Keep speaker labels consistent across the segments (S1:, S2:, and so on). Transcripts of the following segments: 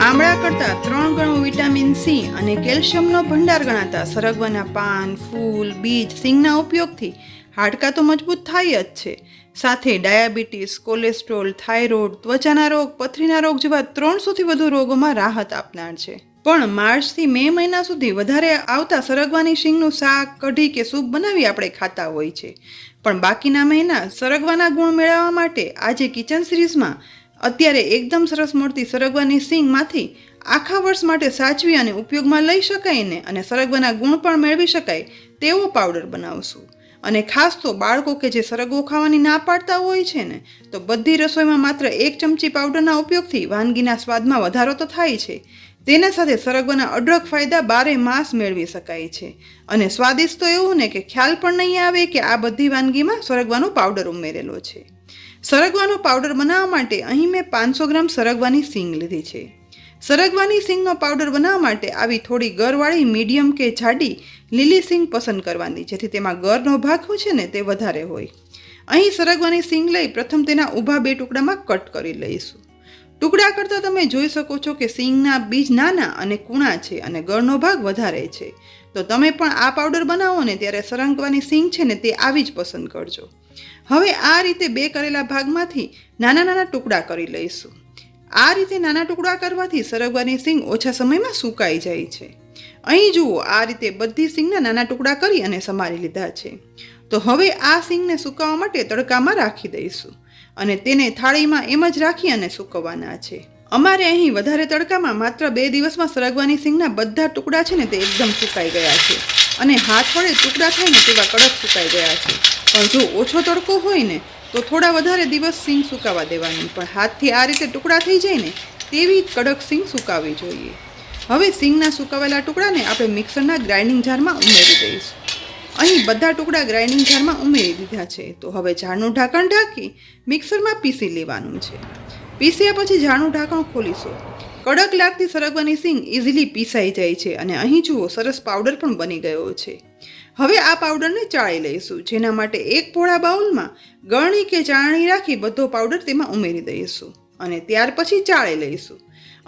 S1: આમળા કરતાં 3 ગણું vitamin C અને કેલ્શિયમનો ભંડાર ગણાતા સરગવાના પાન, ફૂલ, બીજ, સિંગના ઉપયોગથી હાડકાં તો મજબૂત થાય જ છે, સાથે ડાયાબિટીસ, કોલેસ્ટ્રોલ, થાઇરોઇડ, ત્વચાના રોગ, પથરીના રોગ જેવા 300થી વધુ રોગોમાં રાહત આપનાર છે. પણ માર્ચથી મે મહિના સુધી વધારે આવતા સરગવાની શીંગનું શાક, કઢી કે સૂપ બનાવી આપણે ખાતા હોય છે. પણ બાકીના મહિના સરગવાના ગુણ મેળવવા માટે આજે કિચન સિરીઝમાં અત્યારે એકદમ સરસ મળતી સરગવાની શીંગમાંથી આખા વર્ષ માટે સાચવી અને ઉપયોગમાં લઈ શકાય ને અને સરગવાના ગુણ પણ મેળવી શકાય તેવો પાવડર બનાવશું. અને ખાસ તો બાળકો કે જે સરગવો ખાવાની ના પાડતા હોય છે ને, તો બધી રસોઈમાં માત્ર 1 ચમચી પાવડરના ઉપયોગથી વાનગીના સ્વાદમાં વધારો તો થાય છે, તેના સાથે સરગવાના અઢળક ફાયદા 12 માસ મેળવી શકાય છે. અને સ્વાદિષ્ટ તો એવું ને કે ખ્યાલ પણ નહીં આવે કે આ બધી વાનગીમાં સરગવાનો પાવડર ઉમેરેલો છે. સરગવાનો પાવડર બનાવવા માટે અહીં મેં 500 ગ્રામ સરગવાની શીંગ લીધી છે. સરગવાની શીંગનો પાવડર બનાવવા માટે આવી થોડી ગરવાળી મીડિયમ કે જાડી લીલી શીંગ પસંદ કરવાની, જેથી તેમાં ગરનો ભાગ છે ને તે વધારે હોય. અહીં સરગવાની શીંગ લઈ પ્રથમ તેના ઊભા 2 ટુકડામાં કટ કરી લઈશું. ટુકડા કરતાં તમે જોઈ શકો છો કે શીંગના બીજ નાના અને કૂણા છે અને ગળનો ભાગ વધારે છે. તો તમે પણ આ પાવડર બનાવો ને ત્યારે સરગવાની શીંગ છે ને તે આવી જ પસંદ કરજો. હવે આ રીતે 2 કરેલા ભાગમાંથી નાના નાના ટુકડા કરી લઈશું. આ રીતે નાના ટુકડા કરવાથી સરગવાની શીંગ ઓછા સમયમાં સુકાઈ જાય છે. અહીં જુઓ, આ રીતે બધી શીંગના નાના ટુકડા કરી અને સમારી લીધા છે. તો હવે આ શીંગને સુકાવવા માટે તડકામાં રાખી દઈશું અને તેને થાળીમાં એમ જ રાખી અને સૂકવવાના છે. અમારે અહીં વધારે તડકામાં માત્ર 2 દિવસમાં સરગવાની શીંગના બધા ટુકડા છે ને તે એકદમ સુકાઈ ગયા છે અને હાથ વડે ટુકડા થાય ને તેવા કડક સુકાઈ ગયા છે. પણ જો ઓછો તડકો હોય ને તો થોડા વધારે દિવસ શીંગ સુકાવા દેવાની, પણ હાથથી આ રીતે ટુકડા થઈ જાય ને તેવી કડક શીંગ સુકાવવી જોઈએ. હવે શીંગના સુકાવેલા ટુકડાને આપણે મિક્સરના ગ્રાઇન્ડિંગ જારમાં ઉમેરી દઈશું. અહીં બધા ટુકડા ગ્રાઇન્ડિંગ જારમાં ઉમેરી દીધા છે. તો હવે જારનું ઢાંકણ ઢાંકી મિક્સરમાં પીસી લેવાનું છે. પીસ્યા પછી જારનું ઢાંકણ ખોલીશું. કડક લાગતી સરગવાની શીંગ ઇઝીલી પીસાઈ જાય છે અને અહીં જુઓ સરસ પાવડર પણ બની ગયો છે. હવે આ પાવડરને ચાળી લઈશું, જેના માટે એક પહોળા બાઉલમાં ગળણી કે ચાળણી રાખી બધો પાવડર તેમાં ઉમેરી દઈશું અને ત્યાર પછી ચાળી લઈશું.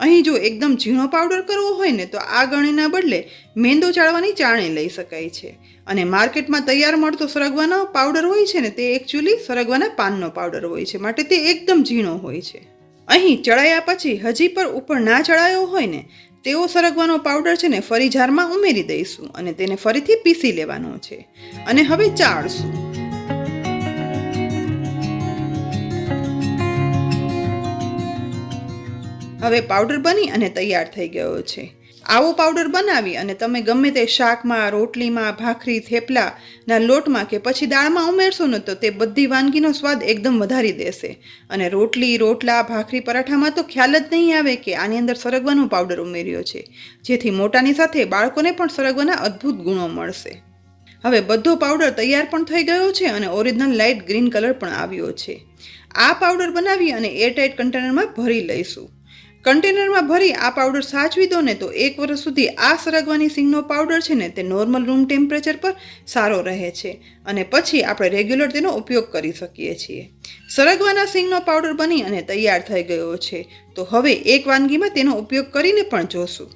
S1: અહીં જો એકદમ ઝીણો પાવડર કરવો હોય ને તો આ ગળણીના બદલે મેંદો ચાળવાની ચાળણી લઈ શકાય છે. અને માર્કેટમાં તૈયાર મળતો સરગવાનો પાવડર હોય છે ને તે એકચ્યુઅલી સરગવાના પાનનો પાવડર હોય છે, માટે તે એકદમ ઝીણો હોય છે. અહીં ચડાયા પછી હજી પર ઉપર ના ચડાયો હોય ને તેવો સરગવાનો પાવડર છે ને ફરી જારમાં ઉમેરી દઈશું અને તેને ફરીથી પીસી લેવાનો છે અને હવે ચાળશું. હવે પાવડર બની અને તૈયાર થઈ ગયો છે. આવો પાવડર બનાવી અને તમે ગમે તે શાકમાં, રોટલીમાં, ભાખરી, થેપલાના લોટમાં કે પછી દાળમાં ઉમેરશો ને તો તે બધી વાનગીનો સ્વાદ એકદમ વધારી દેશે. અને રોટલી, રોટલા, ભાખરી, પરાઠામાં તો ખ્યાલ જ નહીં આવે કે આની અંદર સરગવાનો પાવડર ઉમેર્યો છે, જેથી મોટાની સાથે બાળકોને પણ સરગવાના અદ્ભુત ગુણો મળશે. હવે બધો પાવડર તૈયાર પણ થઈ ગયો છે અને ઓરિજિનલ લાઇટ ગ્રીન કલર પણ આવ્યો છે. આ પાવડર બનાવી અને એરટાઇટ કન્ટેનરમાં ભરી લઈશું. કન્ટેનરમાં ભરી આ પાવડર સાચવી દો ને તો 1 વર્ષ સુધી આ સરગવાની શીંગનો પાવડર છે ને તે નોર્મલ રૂમ ટેમ્પરેચર પર સારો રહે છે અને પછી આપણે રેગ્યુલર તેનો ઉપયોગ કરી શકીએ છીએ. સરગવાના શીંગનો પાવડર બની અને તૈયાર થઈ ગયો છે. તો હવે એક વાનગીમાં તેનો ઉપયોગ કરીને પણ જોશું.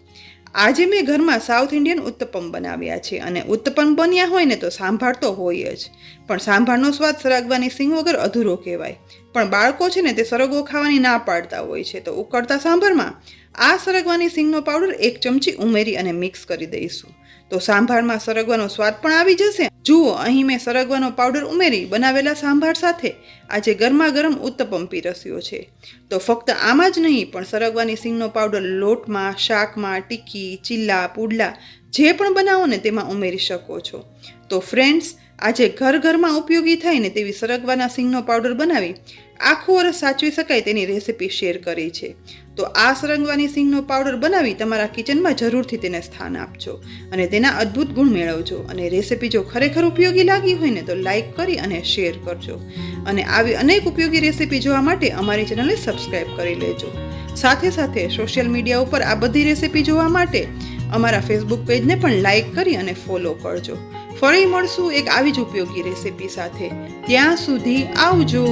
S1: આજે મેં ઘરમાં સાઉથ ઇન્ડિયન ઉત્તપમ બનાવ્યા છે અને ઉત્તપમ બન્યા હોય ને તો સાંભાર તો હોય જ, પણ સાંભારનો સ્વાદ સરગવાની શીંગ વગર અધૂરો કહેવાય. પણ બાળકો છે ને તે સરગવો ખાવાની ના પાડતા હોય છે, તો ઉકળતા સાંભારમાં આ સરગવાની શીંગનો પાવડર 1 ચમચી ઉમેરી અને મિક્સ કરી દઈશું. તો સાંભારમાં સરગવાનો સ્વાદ પણ આવી જશે. જુઓ, અહીં મેં સરગવાનો પાવડર ઉમેરી બનાવેલા સાંભાર સાથે આજે ગરમા ગરમ ઉત્તપમ પીરસ્યો છે. તો ફક્ત આમાં જ નહીં પણ સરગવાની શીંગનો પાવડર લોટમાં, શાકમાં, ટિક્કી, ચીલા, પુડલા જે પણ બનાવો ને તેમાં ઉમેરી શકો છો. તો ફ્રેન્ડ્સ, આજે ઘરમાં ઉપયોગી થાય ને તેવી સરગવાના શીંગનો પાવડર બનાવી આખું વર્ષ સાચવી શકાય તેની રેસીપી શેર કરી છે. તો આ સરગવાની શીંગનો પાવડર બનાવી તમારા કિચનમાં જરૂરથી તેને સ્થાન આપજો અને તેના અદ્ભુત ગુણ મેળવજો. અને રેસીપી જો ખરેખર ઉપયોગી લાગી હોય ને તો લાઈક કરી અને શેર કરજો. અને આવી અનેક ઉપયોગી રેસીપી જોવા માટે અમારી ચેનલને સબસ્ક્રાઈબ કરી લેજો. સાથે સાથે સોશિયલ મીડિયા ઉપર આ બધી રેસીપી જોવા માટે અમારા ફેસબુક પેજને પણ લાઈક કરી અને ફોલો કરજો. ફરી મળશું એક આવી જ ઉપયોગી રેસીપી સાથે. ત્યાં સુધી આવજો.